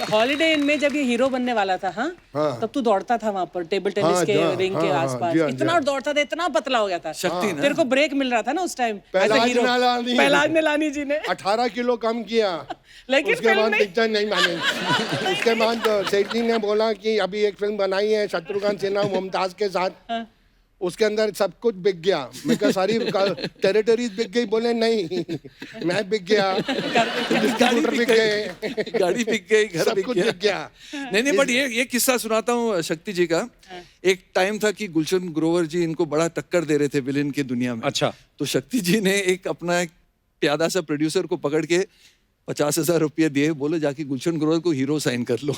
Holiday इन में जब ये हीरो बनने वाला था, हाँ, तब तू दौड़ता था वहाँ पर टेबल टेनिस के रिंग के आसपास, इतना दौड़ता था, इतना पतला हो गया था। शक्ति ना, तेरे को ब्रेक मिल रहा था ना उस टाइम। पहलाज निलानी जी ने 18 किलो कम किया, लेकिन उसके बाद पिक्चर नहीं माने। उसके बाद सेठ जी ने बोला कि अभी एक फिल्म बनाई है शत्रुघ्न सिन्हा मुमताज के साथ, उसके अंदर सब कुछ बिक गया। मैं कहा सारी टेरिटरीज बिक गई, बोले नहीं मैं बिक गया, डिस्ट्रीब्यूटर बिक गए, गाड़ी बिक गई, घर सब कुछ बिक गया। नहीं बट ये किस्सा सुनाता हूँ शक्ति जी का। एक टाइम था कि गुलशन ग्रोवर जी इनको बड़ा टक्कर दे रहे थे विलेन की दुनिया में। अच्छा। तो शक्ति जी ने एक अपना एक प्यादा सा प्रोड्यूसर को पकड़ के 50,000 रुपये दिए, बोले जाके गुलशन ग्रोवर को हीरो साइन कर लो।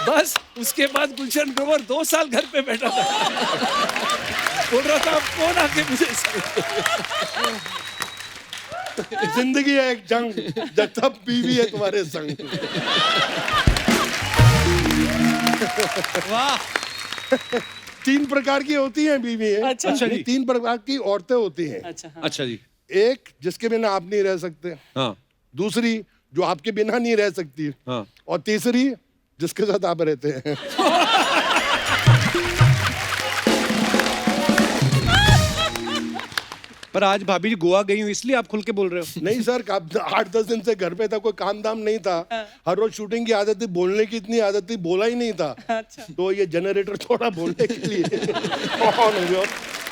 बस उसके बाद गुलशन ग्रोवर 2 साल घर पे बैठा था। बोल रहा था कौन आके मुझे जिंदगी है एक जंग, जब तक बीवी है तुम्हारे संग। वाह। 3 प्रकार की होती हैं बीवी है। अच्छा जी। 3 प्रकार की औरतें होती हैं। अच्छा, हाँ। अच्छा जी। एक जिसके बिना आप नहीं रह सकते, हाँ। दूसरी जो आपके बिना नहीं रह सकती, हाँ। और तीसरी जिसके साथ आप रहते हैं। पर आज भाभी जी गोवा गई हूँ इसलिए आप खुल के बोल रहे हो? नहीं सर, 8-10 दिन से घर पे था, कोई काम धाम नहीं था, हर रोज शूटिंग की आदत थी, बोलने की इतनी आदत थी, बोला ही नहीं था। अच्छा। तो ये जनरेटर थोड़ा बोलने के लिए ऑन हो गया।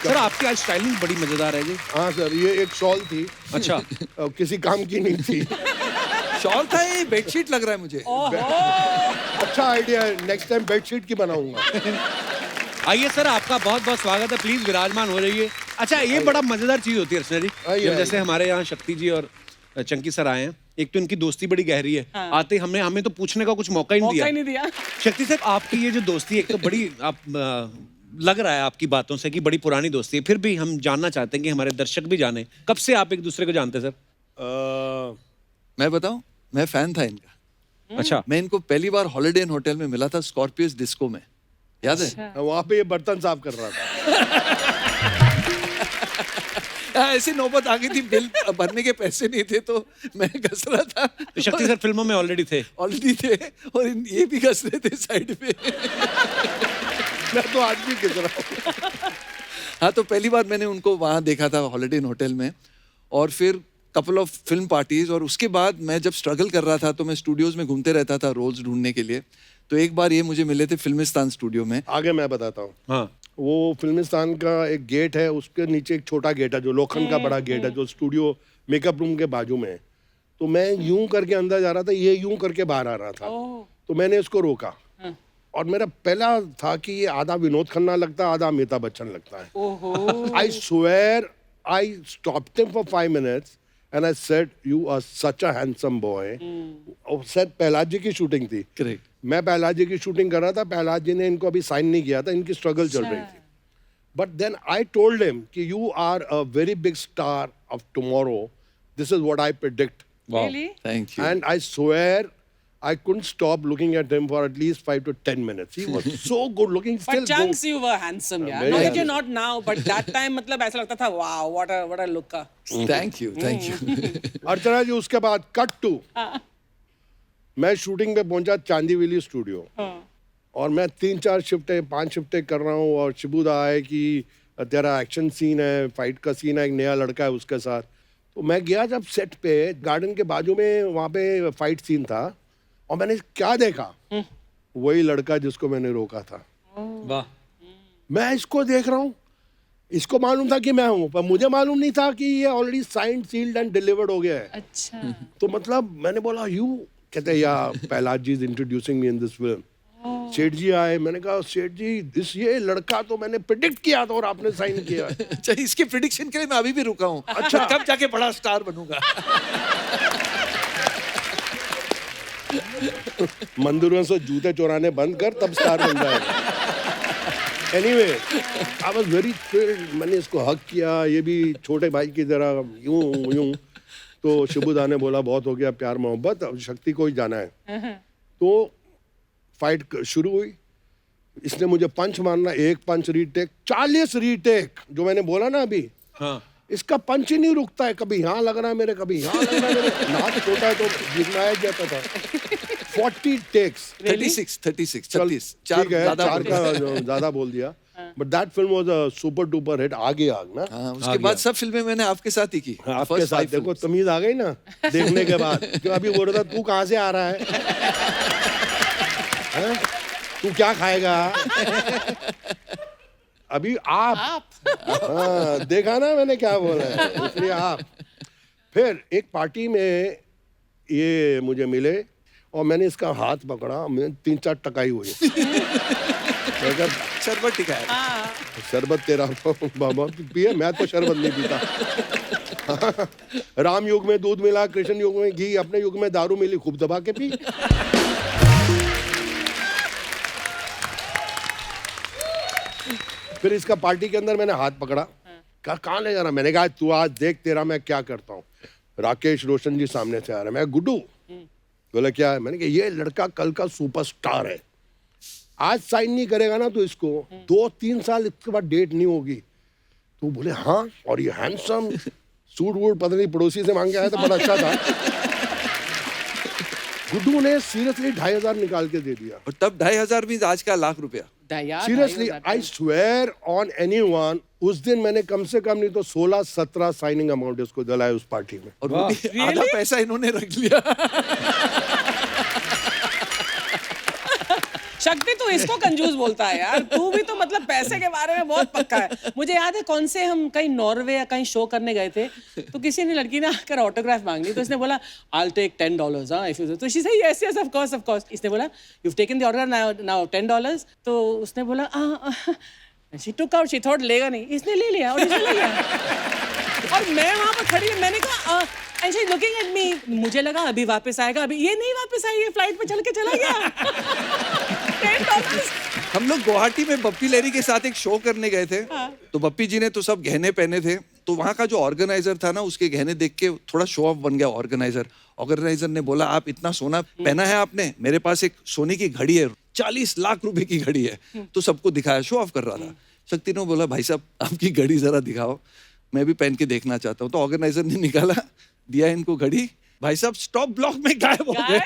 सर आपकी आज स्टाइलिंग बड़ी मजेदार है जी। हाँ सर, ये एक शॉल थी। अच्छा। किसी काम की नहीं थी। शॉल था, ये बेडशीट लग रहा है मुझे। अच्छा आइडिया है, नेक्स्ट टाइम बेडशीट की बनाऊंगा। आइए सर, आपका बहुत बहुत स्वागत है, प्लीज विराजमान हो जाइए। अच्छा, ये बड़ा मजेदार चीज होती है अर्चना जी, जब जैसे हमारे यहाँ शक्ति जी और चंकी सर आए हैं, एक तो इनकी दोस्ती बड़ी गहरी है। हाँ। आते हमें तो पूछने का कुछ मौका ही नहीं दिया। शक्ति सर, आपकी ये जो दोस्ती एक तो बड़ी लग रहा है आपकी बातों से कि बड़ी पुरानी दोस्ती है, फिर भी हम जानना चाहते हैं कि हमारे दर्शक भी जाने, कब से आप एक दूसरे को जानते हैं सर? मैं बताऊं, मैं फैन था इनका। अच्छा। मैं इनको पहली बार हॉलिडे इन होटल में मिला था, स्कॉर्पियोस डिस्को में, याद है? वहां पे ये बर्तन साफ कर रहा था। ऐसी नौबत आ गई थी, बिल भरने के पैसे नहीं थे तो मैं घस रहा था। तो शक्ति सर फिल्मों में ऑलरेडी थे? और ये भी घस रहे थे साइड पे। मैं तो आज भी घस रहा हूँ। हाँ, तो पहली बार मैंने उनको वहाँ देखा था हॉलिडे इन होटल में, और फिर कपल ऑफ फिल्म पार्टीज, और उसके बाद मैं जब स्ट्रगल कर रहा था तो मैं स्टूडियोज में घूमते रहता था रोल्स ढूंढने के लिए। तो एक बार ये मुझे मिले थे फिल्मिस्तान स्टूडियो में। आगे मैं बताता हूँ। हाँ। वो फिल्मिस्तान का एक गेट है, उसके नीचे एक छोटा गेट है जो लोखंड का बड़ा गेट है, जो स्टूडियो मेकअप रूम के बाजू में है। तो मैं यूं करके अंदर जा रहा था, ये यूं करके बाहर आ रहा था। तो मैंने इसको रोका, और मेरा पहला था कि ये आधा विनोद खन्ना लगता है, आधा अमिताभ बच्चन लगता है। I swear I stopped him for 5 minutes and I said, you are such a handsome boy. और सर प्रहलाद जी की शूटिंग थी। करेक्ट। मैं प्रहलाद जी की शूटिंग कर रहा था, प्रहलाद जी ने इनको अभी साइन नहीं किया था, इनकी स्ट्रगल चल रही थी। But then I told him कि you are a very big star of tomorrow, this is what I predict. Thank you. And I swear I couldn't stop looking at him for at least 5 to 10 minutes. He was so good looking. Still But chunks, you were handsome, yeah. Very Not that handsome. you're not now, but that time मतलब ऐसा लगता था, wow, what a look का। Thank you, thank you. Archana ji, उसके बाद cut to, मैं shooting पे पहुंचा चांदीविली स्टूडियो, और मैं 3-4 शिफ्टें 5 शिफ्टें कर रहा हूँ, और शिबूदा आए कि तेरा एक्शन सीन है, फाइट का सीन है, एक नया लड़का है उसके साथ। तो मैं गया जब सेट पे, गार्डन के बाजू में वहाँ पे फाइट सीन था, और मैंने क्या देखा, वही लड़का जिसको मैंने रोका था। वाह। मैं इसको देख रहा हूँ, इसको मालूम था कि मैं हूँ, पर मुझे मालूम नहीं था कि ये already signed, sealed and delivered हो गया है। अच्छा। तो मतलब मैंने बोला यू, कहते या Prahlad ji is introducing me in this film. Seth ji आए, मैंने कहा सेठ जी ये लड़का तो मैंने प्रेडिक्ट किया था और आपने साइन किया। अच्छा, इसके प्रेडिक्शन के लिए मैं अभी भी रुका हूँ। अच्छा, कब जाके बड़ा स्टार बनूंगा। मंदिरों से जूते चुराने बंद कर, तब स्टार बन जाएगा। Anyway, I was very thrilled. मैंने इसको हक किया, ये भी छोटे भाई की तरह यूं। तो शिबूदा ने बोला बहुत हो गया प्यार मोहब्बत, अब शक्ति को ही जाना है। तो फाइट शुरू हुई, इसने मुझे पंच मारना, एक पंच रीटेक, 40 रीटेक, जो मैंने बोला ना अभी। हाँ। इसका पंच ही नहीं रुकता है, कभी यहाँ लग रहा है मेरे, कभी यहाँ लग रहा है मेरे, नाक छोटा है तो गिरनाया जाता था। 40 टेक्स, 36 ठीक है, 4 का ज्यादा बोल दिया, but that film was a super duper hit. आगे आग ना, उसके बाद सब फिल्में मैंने आपके साथ ही की। आपके साथ देखो तमीज आ गई ना देखने के बाद। क्यों अभी बोल रहा था तू कहाँ से आ रहा है, तू क्या खाएगा अभी आप। हाँ, देखा ना मैंने क्या बोला है, इसलिए आप। फिर एक पार्टी में ये मुझे मिले और मैंने इसका हाथ पकड़ा, मैं 3-4 टकाई हुई। शरबत टिका है। शरबत तेरा बाबा पिए, मैं तो शरबत नहीं पीता। राम युग में दूध मिला, कृष्ण युग में घी, अपने युग में दारू मिली, खूब दबा के पी। फिर इसका पार्टी के अंदर मैंने हाथ पकड़ा, कहा कहाँ ले जाना, मैंने कहा तू आज देख तेरा मैं क्या करता हूँ। राकेश रोशन जी सामने से आ रहे हैं, मैं गुड्डू, बोले क्या है, मैंने कहा ये लड़का कल का सुपरस्टार है, आज साइन नहीं करेगा ना तो इसको 2-3 साल इसके बाद डेट नहीं होगी। तो बोले हाँ, और ये हैंडसम सूट वूट पता नहीं पड़ोसी से मांग के आया था, बड़ा अच्छा था। गुड्डू ने सीरियसली 2,500 निकाल के दे दिया। और तब 2,500 मीन्स आज का लाख रुपया। Seriously I swear on anyone, उस दिन मैंने कम से कम नहीं तो 16-17 साइनिंग अमाउंट इसको दिलाए उस पार्टी में। और वो भी आधा पैसा इन्होंने रख लिया। शक्ति तू इसको कंजूस बोलता है यार, तू भी तो मतलब पैसे के बारे में बहुत पक्का है। मुझे याद है कौन से हम कहीं नॉर्वे या कहीं शो करने गए थे, तो किसी ने लड़की ने आकर ऑटोग्राफ मांगी, तो इसने बोला I'll take $10, हाँ इफ यू, तो she said yes yes of course। इसने बोला you've taken the order now $10, तो उसने बोला she took out, she thought लेगा नहीं, इसने ले लिया और इसने ले लिया। और मैं वहाँ पर खड़ी, मैंने कहा and she's looking at me, मुझे लगा अभी वापस आएगा, अभी ये नहीं वापस आई, ये फ्लाइट पे चल के चला गया। $10। हम लोग गुवाहाटी में बप्पी लहरी के साथ एक शो करने गए थे। तो बप्पी जी ने तो सब गहने पहने थे, तो वहाँ का जो ऑर्गेनाइजर था ना, उसके गहने देख के थोड़ा शो ऑफ बन गया ऑर्गेनाइजर ने बोला आप इतना सोना पहना है आपने, मेरे पास एक सोने की घड़ी है, 40 लाख रुपए की घड़ी है। तो सबको दिखाया, शो ऑफ कर रहा था। शक्ति ने बोला भाई साहब आपकी घड़ी जरा दिखाओ, मैं भी पहन के देखना चाहता हूँ। तो ऑर्गेनाइजर ने निकाला, दिया इनको घड़ी, भाई साहब स्टॉप ब्लॉक में गायब हो गए,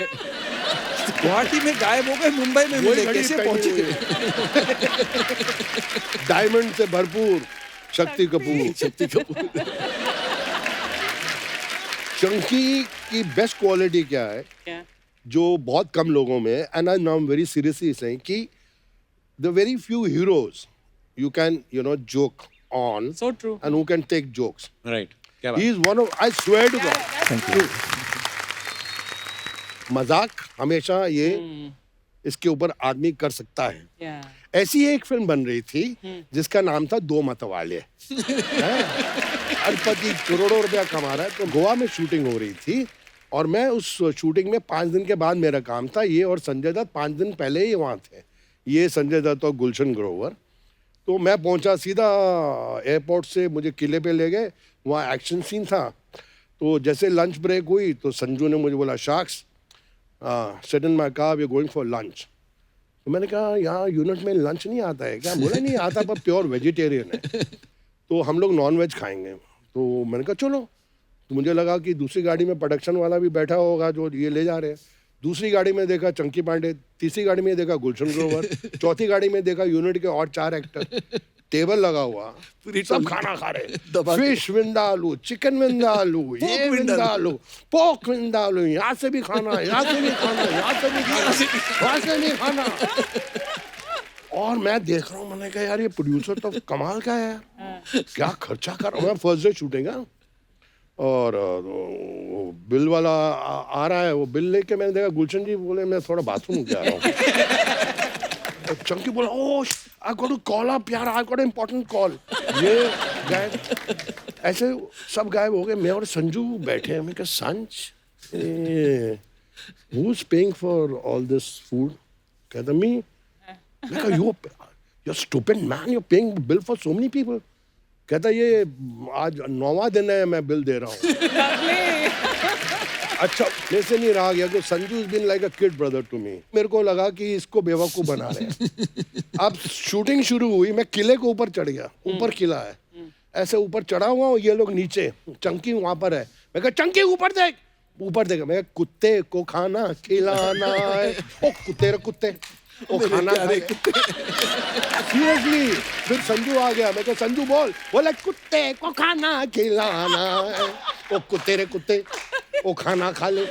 गुवाहाटी में गायब हो गए, मुंबई में मिले, कैसे पहुंचे? डायमंड से भरपूर शक्ति कपूर। चंकी की बेस्ट क्वालिटी क्या है, जो बहुत कम लोगों में, and I now very seriously saying कि the very few heroes you can joke on, so true, and who can take jokes, right? He is one of, I swear to God, thank you. मजाक हमेशा ये इसके ऊपर आदमी कर सकता है। ऐसी एक फिल्म बन रही थी जिसका नाम था दो मतवाले। अरबपति करोड़ों रुपया कमा रहा है। तो गोवा में शूटिंग हो रही थी और मैं उस शूटिंग में 5 दिन के बाद मेरा काम था। ये और संजय दत्त 5 दिन पहले ही वहाँ थे, ये संजय दत्त और गुलशन ग्रोवर। तो मैं पहुंचा सीधा एयरपोर्ट से, मुझे किले पे ले गए, वहाँ एक्शन सीन था। तो जैसे लंच ब्रेक हुई तो संजू ने मुझे बोला Shax sit in my car, we are going for lunch. तो मैंने कहा यहाँ यूनिट में लंच नहीं आता है क्या? बोला नहीं आता, पर प्योर वेजिटेरियन है, तो हम लोग नॉन वेज खाएंगे। तो मैंने कहा चलो। तो मुझे लगा कि दूसरी गाड़ी में प्रोडक्शन वाला भी बैठा होगा जो ये ले जा रहे हैं। दूसरी गाड़ी में देखा चंकी पांडे, तीसरी गाड़ी में देखा गुलशन ग्रोवर, चौथी गाड़ी में देखा यूनिट के और 4 एक्टर। टेबल लगा हुआ, सब खाना खा रहे, फिश विंदालू, चिकन विंदालू, ये विंदालू, पोर्क विंदालू, यहाँ से भी खाना, यहाँ से भी खाना, यहाँ से भी खाना, वहाँ से भी खाना। और मैं देख रहा हूँ, मैंने कहा यार ये प्रोड्यूसर तो कमाल का है, क्या खर्चा कर रहा हूँ। मैं फर्स्ट डे शूटिंग है और बिल वाला आ रहा है, वो बिल लेके मैंने देखा गुलशन जी बोले मैं थोड़ा बाथरूम जा रहा हूँ। चंकी बोला oh I got to call up यार, आई गॉट इंपॉर्टेंट कॉल। ये गायब, ऐसे सब गायब हो गए। मैं और संजू बैठे हैं। मैं कहा संज who is paying for all this food? कहता मी। मैं कहा you are stupid man, you are paying bill for so many people. कहता ये आज 9वां दिन है मैं बिल दे रहा हूँ। अच्छा मेरे से नहीं रहा गया कि Sanju is been like a kid brother to me. मेरे को लगा कि इसको बेवकूफ बना रहे हैं। अब शूटिंग शुरू हुई, मैं किले के ऊपर चढ़ गया, ऊपर किला है, ऐसे ऊपर चढ़ा हुआ हूँ, ये लोग नीचे, चंकी वहां पर है। मैं कहा चंकी ऊपर देख, ऊपर देख। मैं कुत्ते को खाना खिलाना है, ओ कुत्ते रे कुत्ते, ओ खाना सीरियसली। फिर संजू आ गया, मैं कहा संजू बोल, बोला कुत्ते को खाना खिलाना है, ओ कुत्ते रे कुत्ते, ओ खाना खा ले।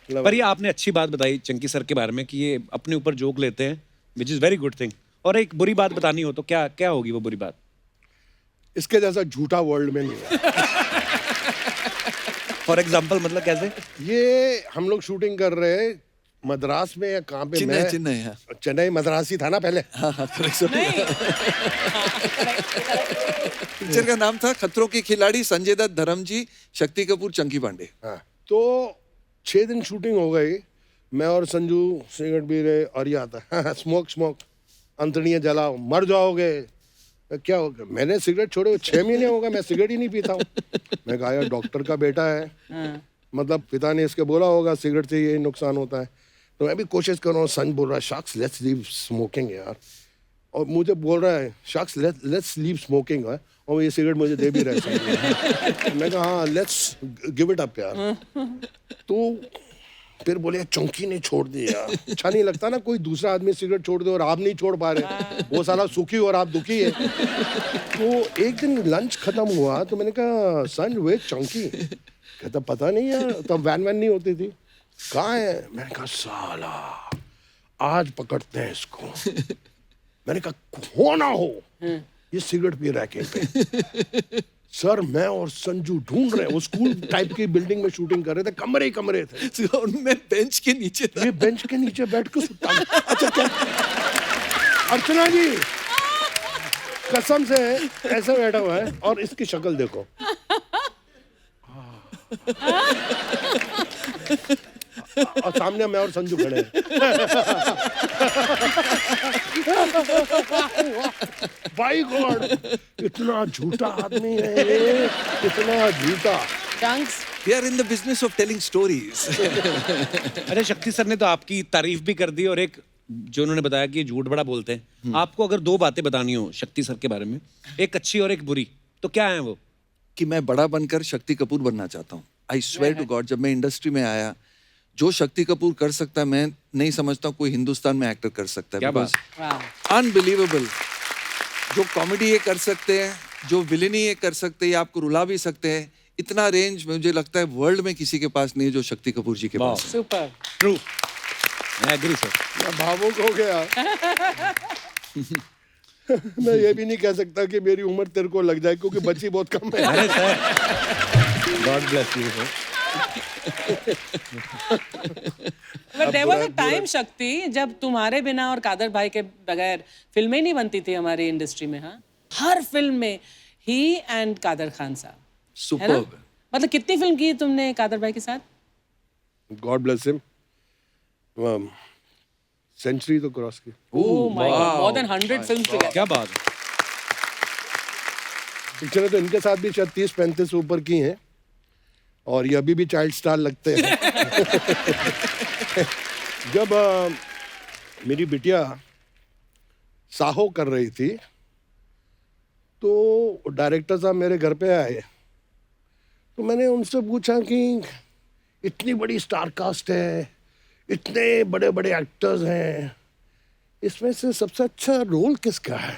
पर ये आपने अच्छी बात बताई चंकी सर के बारे में कि ये अपने ऊपर जोक लेते हैं, which is very good thing. और एक बुरी बात बतानी हो तो क्या क्या होगी वो बुरी बात? इसके जैसा झूठा वर्ल्ड में नहीं है। फॉर एग्जाम्पल मतलब कैसे? ये हम लोग शूटिंग कर रहे हैं मद्रास में या कहाँ पे? चेन्नई मद्रासी था ना पहले। पिक्चर का नाम था खतरों के खिलाड़ी, संजय दत्त, धर्मजी, शक्ति कपूर, चंकी पांडे। हाँ, तो 6 दिन शूटिंग हो गई। मैं और संजू सिगरेट पी रहे और ये आता स्मोक अंतड़ियाँ जलाओ, मर जाओगे। क्या हो गया? मैंने सिगरेट छोड़े 6 महीने हो गए, मैं सिगरेट ही नहीं पीता हूँ। मैं कहा यार डॉक्टर का बेटा है, मतलब पिता ने इसके बोला होगा सिगरेट से ये नुकसान होता है। तो मैं भी कोशिश कर रहा हूँ। सन बोल रहा है शख्स लेट्स लीव स्मोकिंग यार, और मुझे बोल रहा है शख्स लेट्स लीव स्मोकिंग है, और ये सिगरेट मुझे दे भी रहा है। मैं कहा हाँ लेट्स गिव इट अप यार। तो फिर बोले चौंकी ने छोड़ दी यार। अच्छा नहीं लगता ना कोई दूसरा आदमी सिगरेट छोड़ दे और आप नहीं छोड़ पा रहे, वो साला सुखी और आप दुखी है। तो एक दिन लंच खत्म हुआ तो मैंने कहा सन वे चौंकी? कहता पता नहीं यार, तब वैन नहीं होती थी, कहाँ है? मैंने कहा साला आज पकड़ते हैं इसको। मैंने कहा हो ना हो ये सिगरेट पी रहा है कहीं पे। सर मैं और संजू ढूंढ रहे हैं, वो स्कूल टाइप की बिल्डिंग में शूटिंग कर रहे थे, कमरे ही कमरे थे। उनमें बेंच के नीचे था। ये बेंच के नीचे बैठ के सुता। अच्छा क्या अर्चना जी कसम से ऐसा बैठा हुआ है और इसकी शक्ल देखो। और सामने मैं और संजू खड़े हैं। बाई गॉड इतना झूठा आदमी है ये, इतना झूठा। We are in the business of telling stories. अरे शक्ति सर ने तो आपकी तारीफ भी कर दी और एक जो उन्होंने बताया कि ये झूठ बड़ा बोलते हैं। आपको अगर 2 बातें बतानी हो शक्ति सर के बारे में, एक अच्छी और एक बुरी, तो क्या है वो? कि मैं बड़ा बनकर शक्ति कपूर बनना चाहता हूँ। आई स्वेयर टू गॉड, जब मैं इंडस्ट्री में आया, जो शक्ति कपूर कर सकता है मैं नहीं समझता कोई हिंदुस्तान में एक्टर कर सकता है। क्या बात? अनबिलीवेबल। जो कॉमेडी ये कर सकते हैं, जो विलेनी ये कर सकते हैं, आपको रुला भी सकते हैं, इतना रेंज मुझे लगता है वर्ल्ड में किसी के पास नहीं है जो शक्ति कपूर जी के पास। सुपर ट्रू, मैं एग्री सर। मैं भावुक हो गया। मैं ये भी नहीं कह सकता कि मेरी उम्र तेरे को लग जाए क्योंकि बच्ची बहुत कम है। अरे sir God bless you sir. But there was a time शक्ति जब तुम्हारे बिना और कादर भाई के बगैर फिल्में नहीं बनती थी हमारी इंडस्ट्री में। हाँ, हर फिल्म में ही एंड कादर खान साहब। सुपर्ब। मतलब कितनी फिल्म की तुमने कादर भाई के साथ? गॉड ब्लेस हिम, सेंचुरी तो क्रॉस की। Oh my God, more than 100 films together. क्या बात है। पिक्चरें तो इनके साथ भी शायद 30-35 ऊपर की हैं और ये अभी भी चाइल्ड स्टार लगते हैं। जब मेरी बिटिया साहो कर रही थी तो डायरेक्टर साहब मेरे घर पे आए, तो मैंने उनसे पूछा कि इतनी बड़ी स्टार कास्ट है, इतने बड़े बड़े एक्टर्स हैं, इसमें से सबसे अच्छा रोल किसका है?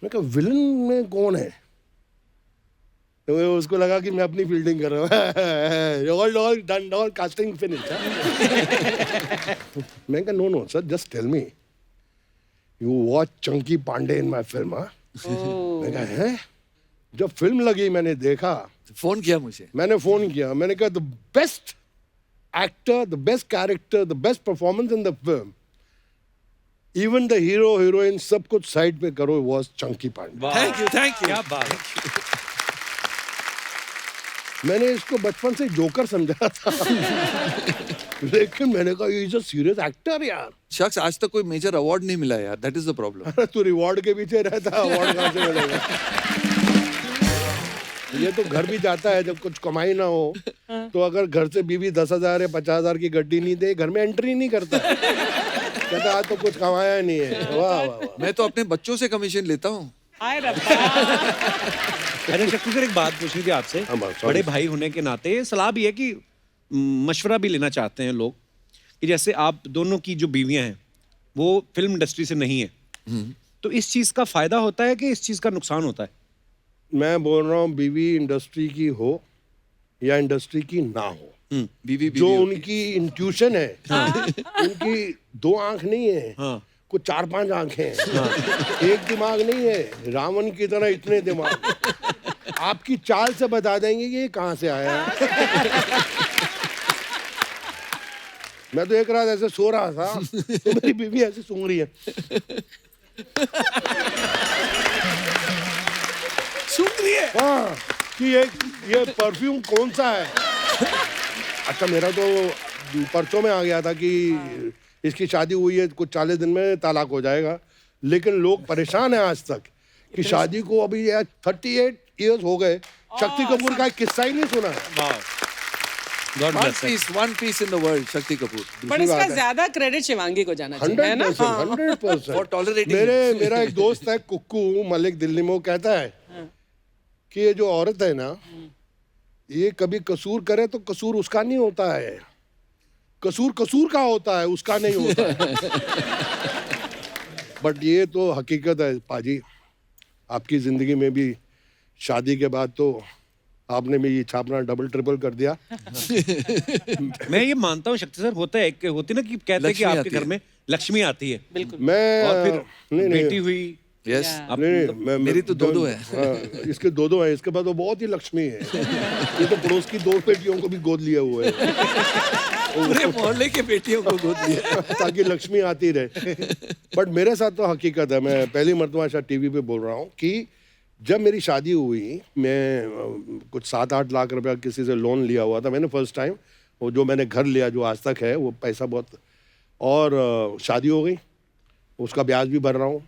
मैं कहा विलन में कौन है? तो उसको लगा कि मैं अपनी फील्डिंग कर रहा हूँ। All casting finish. मैं कहा no sir just tell me you watch Chunky Pandey in my film. मैं कहा है? जब फिल्म लगी मैंने देखा, फोन किया मुझे, मैंने फोन किया, मैंने कहा the best actor, the best character, the best performance in the film, even the hero heroine सब कुछ साइड पे करो, was Chunky Pandey. Thank you क्या बात है। मैंने इसको बचपन से जोकर समझा था। लेकिन मैंने कहा ये इज अ सीरियस एक्टर यार। शख्स आज तक कोई मेजर अवार्ड नहीं मिला यार, दैट इज द प्रॉब्लम। तू रिवॉर्ड के पीछे रहता, अवार्ड कहाँ से मिलेगा? ये तो घर भी जाता है जब कुछ कमाई ना हो तो अगर घर से बीवी 10,000 या 50,000 की गड्डी नहीं दे, घर में एंट्री नहीं करता। कहता आज तो कुछ कमाया नहीं है। वाह वाह वाह। मैं तो अपने बच्चों से कमीशन लेता हूँ। अच्छा शक्ति सर, एक बात पूछनी थी आपसे। बड़े भाई होने के नाते सलाह भी है कि मशवरा भी लेना चाहते हैं लोग कि जैसे आप दोनों की जो बीवियां हैं वो फिल्म इंडस्ट्री से नहीं है, तो इस चीज का फायदा होता है कि इस चीज का नुकसान होता है? मैं बोल रहा हूँ बीवी इंडस्ट्री की हो या इंडस्ट्री की ना हो, बीवी जो उनकी इंट्यूशन है, उनकी 2 आंख नहीं है, कुछ 4-5 आंखें हैं, एक दिमाग नहीं है, रावण की तरह इतने दिमाग। आपकी चाल से बता देंगे कि ये कहाँ से आया है। मैं तो एक रात ऐसे सो रहा था तो मेरी बीवी ऐसे सूंघ रही है। सूंघ रही है? हाँ, कि ये परफ्यूम कौन सा है। अच्छा मेरा तो परसों में आ गया था कि इसकी शादी हुई है, कुछ 40 दिन में तलाक हो जाएगा, लेकिन लोग परेशान हैं आज तक कि शादी को अभी 38 इयर्स हो गए, शक्ति कपूर का किस्सा ही नहीं सुना है। One piece in the world, Shakti Kapoor. पर इसका ज्यादा क्रेडिट शिवांगी को जाना चाहिए, है ना? 100%। For tolerating मेरा एक दोस्त है कुक्कू मलिक, दिल्ली में, वो कहता है कि ये जो औरत है ना, ये कभी कसूर करे तो कसूर उसका नहीं होता है, कसूर का होता है, उसका नहीं होता है। बट ये तो हकीकत है पाजी, आपकी जिंदगी में भी शादी के बाद तो आपने भी ये छापना डबल ट्रिपल कर दिया। मैं ये मानता हूँ शक्ति सर, होता है होती ना कि कहते हैं कि आपके घर में लक्ष्मी आती है। बिल्कुल। मैं और फिर नहीं, बेटी हुई। यस, नहीं, मेरी तो 2 है। इसके 2 है, इसके बाद तो बहुत ही लक्ष्मी है। ये तो पड़ोस की 2 बेटियों को भी गोद लिए हुए है। पूरे मोहल्ले के बेटियों को गोद लिया ताकि लक्ष्मी आती रहे। बट मेरे साथ तो हकीकत है, मैं पहली मरतबा शायद टीवी पे बोल रहा हूँ कि जब मेरी शादी हुई, मैं कुछ 7-8 लाख रुपया किसी से लोन लिया हुआ था मैंने फर्स्ट टाइम। वो जो मैंने घर लिया जो आज तक है वो पैसा बहुत, और शादी हो गई, उसका ब्याज भी भर रहा हूँ।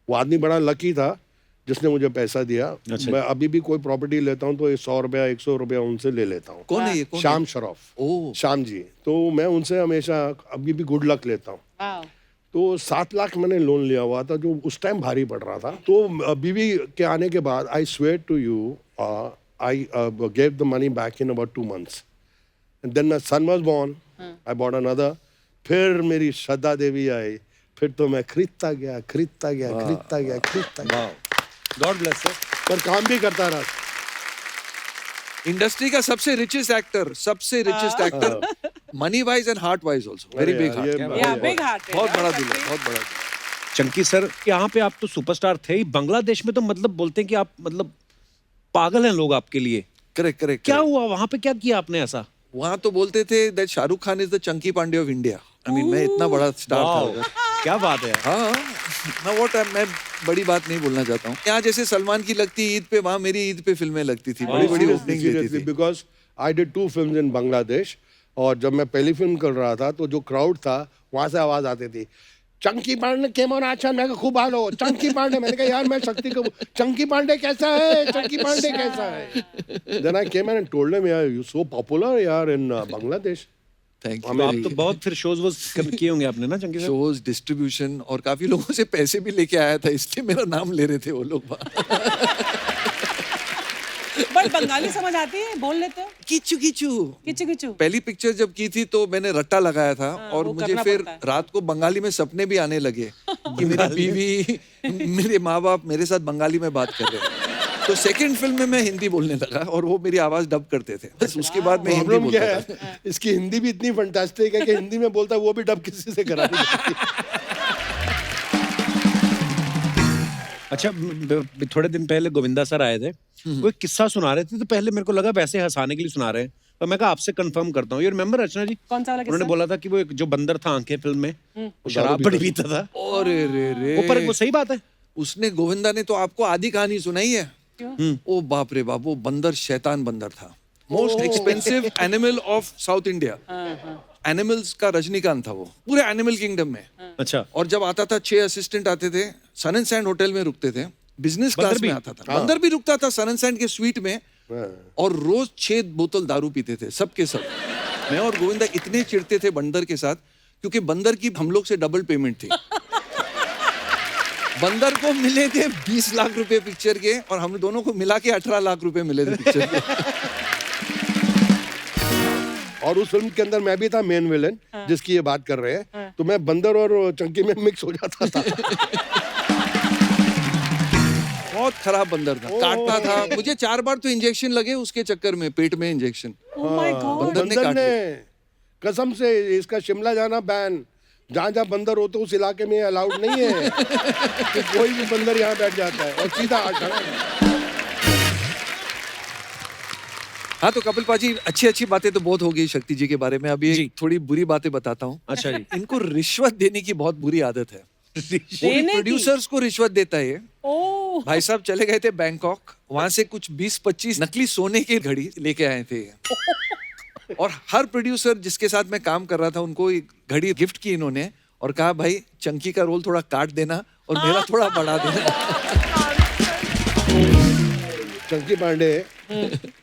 वो आदमी बड़ा लकी था जिसने मुझे पैसा दिया। अच्छा। मैं अभी भी कोई प्रॉपर्टी लेता हूँ तो 100 रुपया 100 रुपया उनसे ले लेता हूँ। कौन है ये? शाम शरफ। शाम जी, तो मैं उनसे हमेशा अभी भी गुड लक लेता हूँ। तो 7 लाख मैंने लोन लिया हुआ था जो उस टाइम भारी पड़ रहा था। तो बीवी के आने के बाद I swear to you I gave the money back in about 2 months and then my son was born, I bought another. फिर मेरी श्रद्धा देवी आई, फिर तो मैं खरीदता गया। God bless sir. पर काम भी करता रहा। इंडस्ट्री का सबसे richest actor money wise and heart wise also very big heart. Big heart, बहुत बड़ा दिल है, बहुत बड़ा। चंकी सर, यहाँ पे आप तो सुपरस्टार थे ही, बांग्लादेश में तो मतलब बोलते हैं कि आप मतलब पागल हैं लोग आपके लिए। करेक्ट। क्या हुआ वहाँ पे, क्या किया आपने ऐसा? वहाँ तो बोलते थे that Shahrukh Khan is the Chunky Pandey of India. I mean मैं इतना बड़ा स्टार था उधर। क्या बात है। हाँ, मैं बड़ी बात नहीं बोलना चाहता हूँ। यहाँ जैसे सलमान की लगती ईद पे, वहाँ मेरी ईद पे फिल्में लगती थी, बड़ी ओपनिंग देती थी। Because I did 2 films in Bangladesh, और जब मैं पहली फिल्म कर रहा था तो जो क्राउड था वहाँ से आवाज आती थी, चंकी पांडे केमन आचन। मैं खूब हालो चंकी पांडे। मैंने कहा यार मैं शक्ति कपूर, चंकी पांडे कैसा है, चंकी पांडे कैसा है। Then I came and told him यार यू सो पॉपुलर यार इन बांग्लादेश। Thank you. आप तो बहुत फिर शोज किए होंगे आपने ना चंकी सर? शोज, डिस्ट्रीब्यूशन, और काफी लोगों से पैसे भी लेके आया था, इसलिए मेरा नाम ले रहे थे वो लोग। बट बंगाली समझ आती है, बोल लेते हो? किचू। पहली पिक्चर जब की थी तो मैंने रट्टा लगाया था, और मुझे फिर रात को बंगाली में सपने भी आने लगे कि मेरी बीवी, मेरे माँ बाप मेरे साथ बंगाली में बात कर रहे हैं। तो सेकंड फिल्म में मैं हिंदी बोलने लगा और वो मेरी आवाज डब करते थे। बस उसके बाद मैं हिंदी बोलता था। इसकी हिंदी भी इतनी फंटास्टिक है कि हिंदी में बोलता है वो भी डब किसी से करा नहीं सकती। अच्छा, थोड़े दिन पहले गोविंदा सर आए थे, वो एक किस्सा सुना रहे थे, तो पहले मेरे को लगा वैसे हंसाने के लिए सुना रहे हैं, पर मैं कहा आपसे कंफर्म करता हूँ। यू रिमेम्बर रचना जी? कौन सा वाला किस्सा? उन्होंने बोला था कि वो एक जो बंदर था आंखें फिल्म में, वो शराब बड़ी पीता था। अरे रे, ऊपर वो सही बात है। उसने, गोविंदा ने तो आपको आधी कहानी सुनाई है। ओ बाप रे बाप, वो बंदर शैतान बंदर था। Most expensive animal of south India. Animals का रजनीकांत था वो, पूरे एनिमल किंगडम में। अच्छा। और जब आता था 6 असिस्टेंट आते थे, सन एंड सैंड होटल में रुकते थे, बिजनेस क्लास में आता था। बंदर भी रुकता था सन एंड सैंड के स्वीट में, और रोज 6 बोतल दारू पीते थे सबके सब। मैं और गोविंदा इतने चिढ़ते थे बंदर के साथ, क्योंकि बंदर की हम लोग से डबल पेमेंट थी। बंदर को मिले थे 20 लाख रुपए पिक्चर के, और हम दोनों को मिला के 18 लाख रुपए मिले थे पिक्चर के। और उस फिल्म के अंदर मैं भी था मेन विलेन, जिसकी ये बात कर रहे हैं। तो मैं बंदर और चंकी में मिक्स हो जाता था। बहुत खराब बंदर था, काटता था मुझे। 4 बार तो इंजेक्शन लगे उसके चक्कर में, पेट में इंजेक्शन। बंदर ने कसम से, इसका शिमला जाना बैन, जहाँ जहाँ बंदर होते उस इलाके में अलाउड नहीं है कि कोई भी बंदर यहाँ बैठ जाता है और सीधा हाँ, तो कपिल पाजी, अच्छी बातें तो बहुत हो गई शक्ति जी के बारे में। अभी एक थोड़ी बुरी बातें बताता हूँ। अच्छा जी। इनको रिश्वत देने की बहुत बुरी आदत है। प्रोड्यूसर्स को रिश्वत देता है। भाई साहब चले गए थे बैंकॉक, वहां से कुछ 20-25 नकली सोने की घड़ी लेके आए थे। और हर प्रोड्यूसर जिसके साथ मैं काम कर रहा था उनको एक घड़ी गिफ्ट की इन्होंने, और कहा भाई चंकी का रोल थोड़ा काट देना और मेरा थोड़ा बढ़ा देना। चंकी पांडे,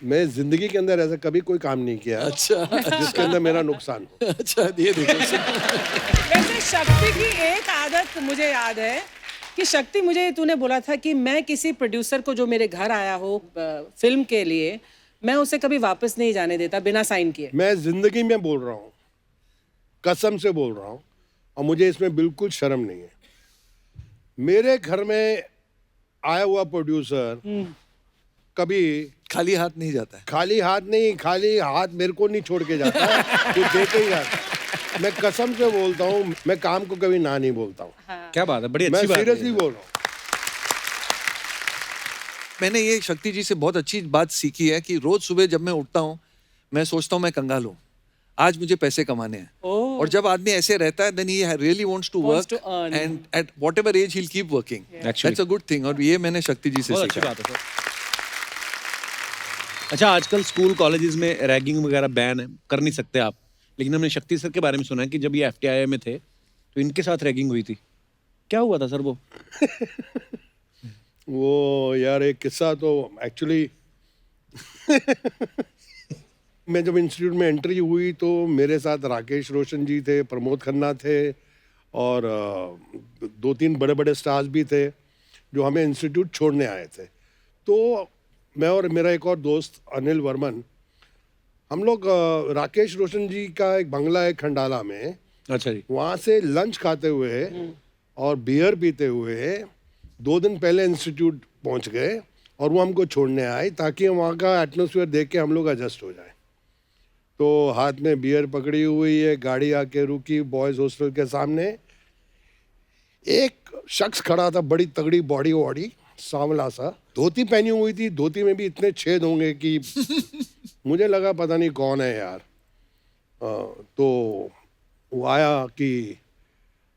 मैं जिंदगी के अंदर ऐसा कभी कोई काम नहीं किया अच्छा जिसके अंदर मेरा नुकसान हो। अच्छा, ये देखो। वैसे शक्ति की एक आदत मुझे याद है कि शक्ति, मुझे तूने बोला था कि मैं किसी प्रोड्यूसर को जो मेरे घर आया हो फिल्म के लिए, मैं उसे कभी वापस नहीं जाने देता बिना साइन किए। मैं जिंदगी में बोल रहा हूँ, कसम से बोल रहा हूँ, और मुझे इसमें बिल्कुल शर्म नहीं है। मेरे घर में आया हुआ प्रोड्यूसर कभी खाली हाथ नहीं जाता है। खाली हाथ मेरे को नहीं छोड़ के जाता है, कुछ देके ही जाता। मैं कसम से बोलता हूँ, मैं काम को कभी ना नहीं बोलता हूँ। हाँ। क्या बात है, बड़ी अच्छी बात है। मैं सीरियसली बोल रहा हूँ। मैंने ये शक्ति जी से बहुत अच्छी बात सीखी है कि रोज सुबह जब मैं उठता हूँ मैं सोचता हूँ मैं कंगाल हूँ, आज मुझे पैसे कमाने हैं। और जब आदमी ऐसे रहता है then he really wants to work and at whatever age he'll keep working. That's a good thing। और ये मैंने शक्ति जी से सीखा। बात है। अच्छा, आजकल स्कूल कॉलेजेस में रैगिंग वगैरह बैन है, कर नहीं सकते आप, लेकिन हमने शक्ति सर के बारे में सुना है कि जब ये FTII में थे तो इनके साथ रैगिंग हुई थी। क्या हुआ था सर वो? वो यार एक किस्सा तो एक्चुअली मैं जब इंस्टीट्यूट में एंट्री हुई तो मेरे साथ राकेश रोशन जी थे, प्रमोद खन्ना थे, और 2-3 बड़े स्टार्स भी थे जो हमें इंस्टीट्यूट छोड़ने आए थे। तो मैं और मेरा एक और दोस्त अनिल वर्मन, हम लोग राकेश रोशन जी का एक बंगला है खंडाला में, अच्छा जी, वहाँ से लंच खाते हुए और बियर पीते हुए 2 दिन पहले इंस्टीट्यूट पहुँच गए, और वो हमको छोड़ने आए ताकि वहाँ का एटमॉस्फेयर देख के हम लोग एडजस्ट हो जाए। तो हाथ में बियर पकड़ी हुई है, गाड़ी आके रुकी बॉयज़ हॉस्टल के सामने। एक शख्स खड़ा था, बड़ी तगड़ी बॉडी वॉडी, सांवला सा, धोती पहनी हुई थी, धोती में भी इतने छेद होंगे कि मुझे लगा पता नहीं कौन है यार। तो वो आया कि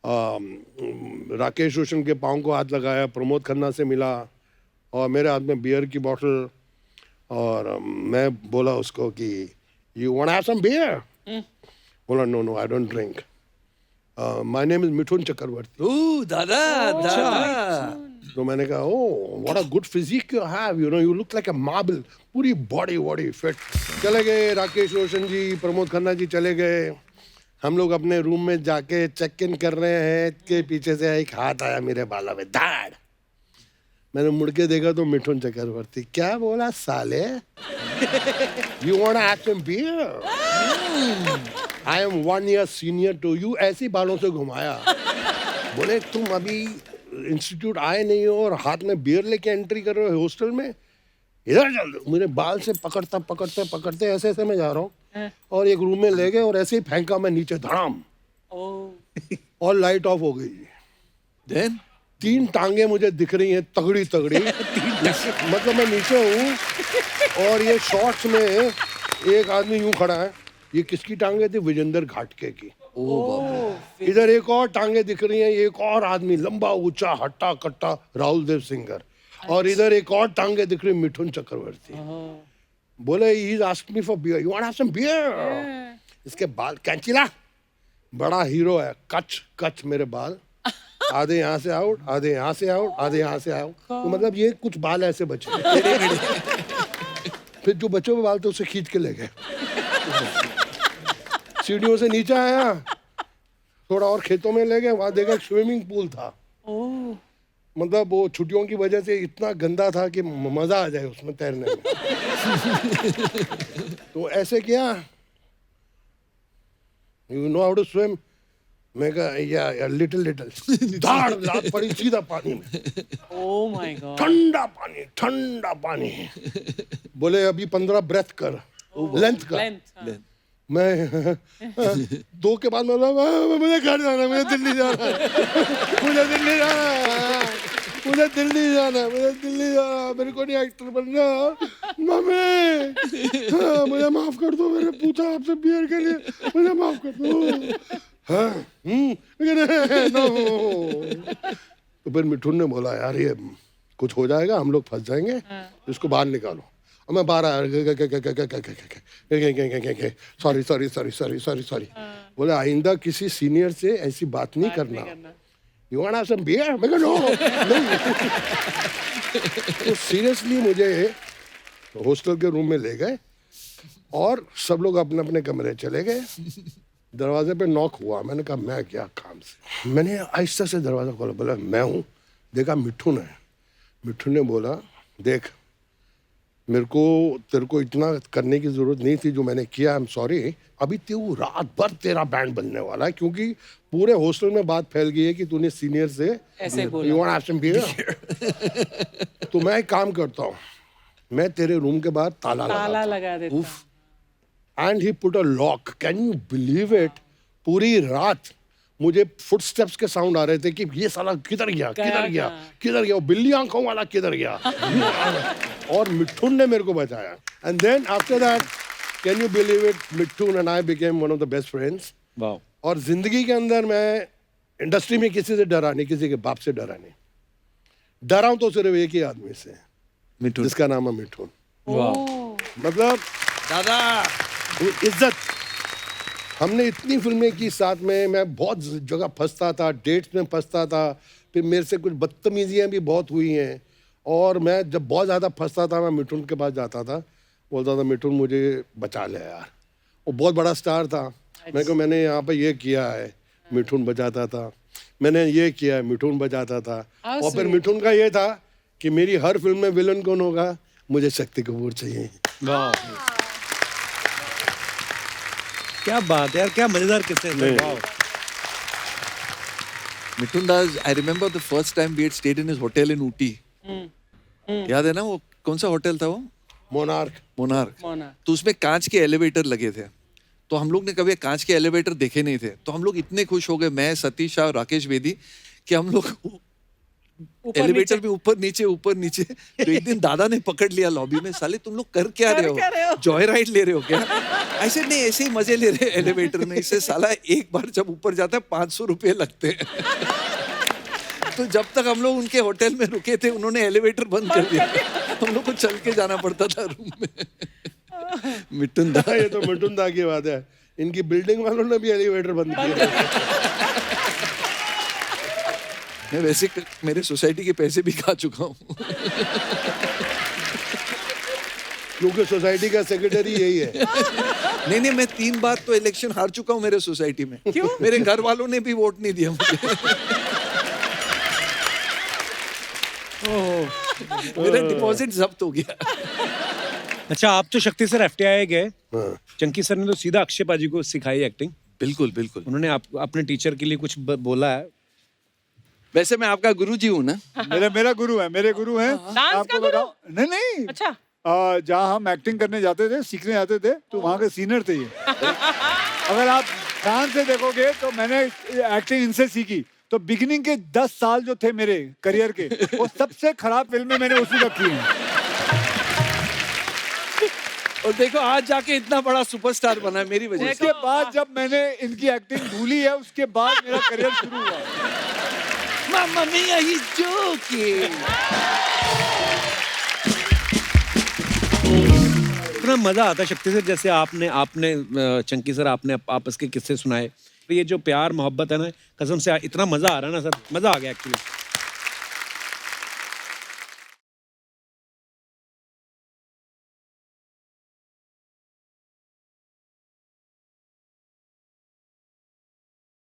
राकेश रोशन के पाँव को हाथ लगाया, प्रमोद खन्ना से मिला, और मेरे हाथ में बियर की बोतल, और मैं बोला उसको कि you want have some beer? बोला no I don't drink, my name is Mithun Chakraborty. Oh दादा। तो मैंने कहा oh what a good physique you have, you know you look like a marble, पूरी बॉडी वॉडी फिट। चले गए राकेश रोशन जी, प्रमोद खन्ना जी चले गए। हम लोग अपने रूम में जाके चेक इन कर रहे हैं कि पीछे से एक हाथ आया मेरे बाला में, दाड़। मैंने मुड़ के देखा तो मिठुन चक्रवर्ती। क्या बोला साले? You want to have some beer? I am 1 year senior to you. ऐसे बालों से घुमाया। बोले तुम अभी इंस्टीट्यूट आए नहीं हो और हाथ में बियर लेके एंट्री कर रहे हो हॉस्टल में, इधर चल। मेरे बाल से पकड़ते ऐसे मैं जा रहा हूँ, और एक रूम में ले गए और ऐसे ही फेंका मैं नीचे, धड़ाम, और लाइट ऑफ हो गई। देन 3 टांगे मुझे दिख रही हैं तगड़ी मतलब मैं नीचे हूँ और ये शॉर्ट्स में एक आदमी यूं खड़ा है। ये किसकी टांगे थी? विजेंद्र घाटके की। इधर एक और टांगे दिख रही हैं, एक और आदमी लंबा ऊंचा हट्टा कट्टा राहुल देव सिंगर, और इधर एक और टांगे दिख रही मिठुन चक्रवर्ती। बोले he asked me for beer, you want have some beer? इसके बाल कैंचिला, बड़ा हीरो है, कच मेरे बाल, आधे यहाँ से आउट, आधे यहाँ से आउट, आधे यहाँ से आउट, तो मतलब ये कुछ बाल ऐसे बचे। फिर जो बच्चों पे बाल थे उसे खींच के ले गए। सीढ़ियों से नीचे आया, थोड़ा और खेतों में ले गए, वहां देखा स्विमिंग पूल था। मतलब वो छुट्टियों की वजह से इतना गंदा था कि मजा आ जाए उसमें तैरने में। तो ऐसे किया, you know how to swim? मैं कहा या लिटिल धाड़ लात पड़ी सीधा पानी में। Oh my God. ठंडा पानी। बोले अभी 15 ब्रेथ कर, लेंथ कर। मैं 2 के बाद मुझे घर जाना है, मुझे दिल्ली जाना है, मुझे दिल्ली जाना है, मुझे दिल्ली जाना है, मुझे दिल्ली जाना है, मेरे को नहीं एक्टर बनना। मम्मी मुझे माफ कर दो, मैंने पूछा आपसे बियर के लिए, मुझे माफ कर दो। हाँ नो। तो फिर मिठुन ने बोला यार ये कुछ हो जाएगा, हम लोग फंस जाएंगे, इसको बाहर निकालो। और मैं बाहर सॉरी। बोले आइंदा किसी सीनियर से ऐसी बात नहीं करना। You want some beer? मैं कहा नो। तो सीरियसली मुझे हॉस्टल के रूम में ले गए और सब लोग अपने अपने कमरे चले गए। दरवाजे पे नॉक हुआ, मैंने कहा मैं क्या काम से। मैंने आहिस्ता से दरवाजा खोला, बोला मैं हूँ। देखा मिठुन है। मिठुन ने बोला देख मेरे को तेरे को इतना करने की जरूरत नहीं थी जो मैंने किया, आई एम सॉरी। अभी तू रात भर तेरा बैंड बनने वाला है क्योंकि पूरे हॉस्टल में बात फैल गई है कि तूने सीनियर से ऐसे बोला। You want have some beer? तो मैं एक काम करता हूँ, मैं तेरे रूम के बाहर ताला लगा देता। And he put a lock. Can you believe it? पूरी रात मुझे फुटस्टेप्स के साउंड आ रहे थे कि ये साला किधर गया, वो बिल्ली आंखों वाला किधर गया। और मिठुन ने मेरे को बचाया। And then after that can you believe it, Mithun and I became one of the best friends. और जिंदगी के अंदर मैं इंडस्ट्री में किसी से डरा नहीं, किसी के बाप से डरा नहीं। डरा हूं तो सिर्फ एक ही आदमी से, मिठुन, जिसका नाम है मिठुन। मतलब दादा इज्जत। हमने इतनी फिल्में की साथ में, मैं बहुत जगह फंसता था, डेट्स में फंसता था, फिर मेरे से कुछ बदतमीजियाँ भी बहुत हुई हैं। और मैं जब बहुत ज़्यादा फंसता था मैं मिठुन के पास जाता था, बोलता था मिठुन मुझे बचा ले यार। वो बहुत बड़ा स्टार था। मैं को मैंने यहाँ पे ये किया है, मिठुन बचाता था। मैंने ये किया है, मिठुन बचाता था। और फिर मिठुन का ये था कि मेरी हर फिल्म में विलन कौन होगा, मुझे शक्ति कपूर चाहिए। क्या बात है यार, क्या मजेदार किस्से थे। Mithun Das, I remember the first time we had stayed in his hotel in Ooty. याद है ना वो कौन सा होटल था वो? मोनार्क। तो उसमें कांच के एलिवेटर लगे थे। तो हम लोग ने कभी कांच के एलिवेटर देखे नहीं थे। तो हम लोग इतने खुश हो गए, मैं, सतीश और राकेश बेदी, कि हम लोग एलिवेटर में ऊपर नीचे। तो एक दिन दादा ने पकड़ लिया लॉबी में, साले तुम लोग कर क्या रहे हो? जॉय राइड ले रहे हो क्या? ऐसे नहीं, ऐसे ही मजे ले रहे एलिवेटर में। इससे साला एक बार जब ऊपर जाता है 500 रुपये लगते हैं। तो जब तक हम लोग उनके होटल में रुके थे उन्होंने एलिवेटर बंद कर दिया। हम लोग को चल के जाना पड़ता था रूम में। मिठुन दा, ये तो मिठुन दा की बात है। इनकी बिल्डिंग वालों ने भी एलिवेटर बंद किया। मैं वैसे मेरे सोसाइटी के पैसे भी खा चुका हूँ। क्योंकि सोसाइटी का सेक्रेटरी यही है। नहीं, मैं 3 बार तो इलेक्शन हार चुका हूँ मेरे सोसाइटी में। क्यों? मेरे घर वालों ने भी वोट नहीं दिया मुझे। मेरा डिपॉजिट जब्त हो गया। अच्छा, आप तो शक्ति सर FTI गए, चंकी सर ने तो सीधा अक्षय पाजी को सिखाई एक्टिंग। बिल्कुल। उन्होंने अपने टीचर के लिए कुछ बोला है? वैसे मैं आपका गुरुजी हूँ ना? मेरा गुरु है, मेरे गुरु हैं। डांस का गुरु? नहीं। अच्छा। जहाँ हम एक्टिंग करने जाते थे, सीखने जाते थे, तो वहाँ के सीनियर थे ये। अगर आप ध्यान से देखोगे तो मैंने एक्टिंग इनसे सीखी। तो बिगिनिंग के 10 साल जो थे मेरे करियर के, वो सबसे खराब फिल्में मैंने उसी वक्त की हैं। और देखो आज जाके इतना बड़ा सुपरस्टार बना है मेरी वजह से। उसके बाद जब मैंने इनकी एक्टिंग भूली है, उसके बाद मेरा करियर शुरू हुआ। Mamma mia, he's joking. इतना मजा आता शक्ति सर, जैसे आपने चंकी सर आपने आपस के किस्से सुनाए। ये जो प्यार मोहब्बत है ना, कसम से इतना मजा आ रहा है ना सर, मजा आ गया एक्चुअली।